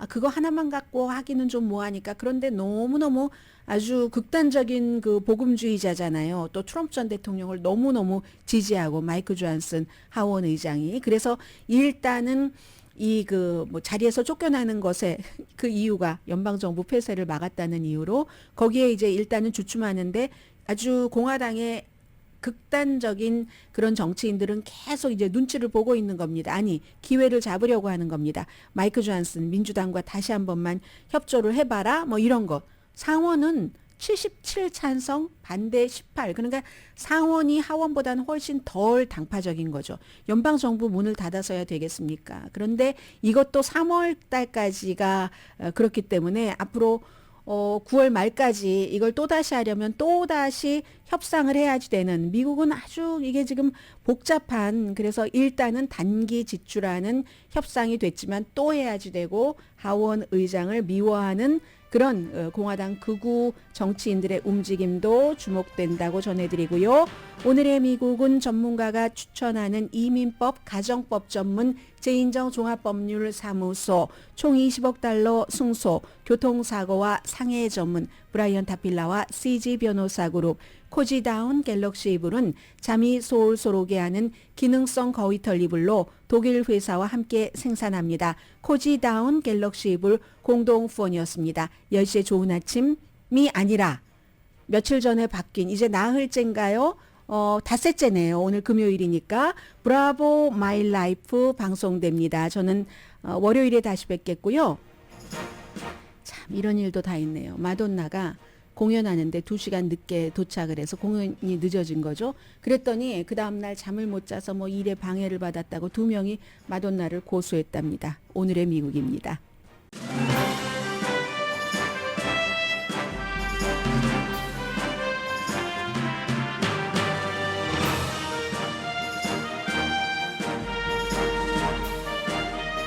그거 하나만 갖고 하기는 좀 뭐하니까 그런데 너무너무 아주 극단적인 그 복음주의자잖아요. 또 트럼프 전 대통령을 너무너무 지지하고 마이크 존슨 하원 의장이 그래서 일단은 이 그 뭐 자리에서 쫓겨나는 것에 그 이유가 연방정부 폐쇄를 막았다는 이유로 거기에 이제 일단은 주춤하는데 아주 공화당의 극단적인 그런 정치인들은 계속 이제 눈치를 보고 있는 겁니다. 아니 기회를 잡으려고 하는 겁니다. 마이크 존슨 민주당과 다시 한 번만 협조를 해봐라 뭐 이런 거. 상원은 77 찬성, 반대 18. 그러니까 상원이 하원보다는 훨씬 덜 당파적인 거죠. 연방정부 문을 닫아서야 되겠습니까? 그런데 이것도 3월 달까지가 그렇기 때문에 앞으로 9월 말까지 이걸 또다시 하려면 또다시 협상을 해야지 되는, 미국은 아주 이게 지금 복잡한, 그래서 일단은 단기 지출하는 협상이 됐지만 또 해야지 되고 하원 의장을 미워하는 그런 공화당 극우 정치인들의 움직임도 주목된다고 전해드리고요. 오늘의 미국은 전문가가 추천하는 이민법 가정법 전문 재인정 종합법률사무소 총 20억 달러 승소 교통사고와 상해 전문 브라이언 타필라와 CG 변호사 그룹 코지다운 갤럭시 이불은 잠이 솔솔 오게 하는 기능성 거위털 이불로 독일 회사와 함께 생산합니다. 코지다운 갤럭시 이불 공동 후원이었습니다. 10시에 좋은 아침이 아니라 며칠 전에 바뀐, 이제 나흘째인가요? 닷새째네요. 오늘 금요일이니까 브라보 마이 라이프 방송됩니다. 저는 월요일에 다시 뵙겠고요. 참 이런 일도 다 있네요. 마돈나가 공연하는데 2시간 늦게 도착을 해서 공연이 늦어진 거죠. 그랬더니 그 다음날 잠을 못 자서 뭐 일에 방해를 받았다고 2명이 마돈나를 고소했답니다. 오늘의 미국입니다.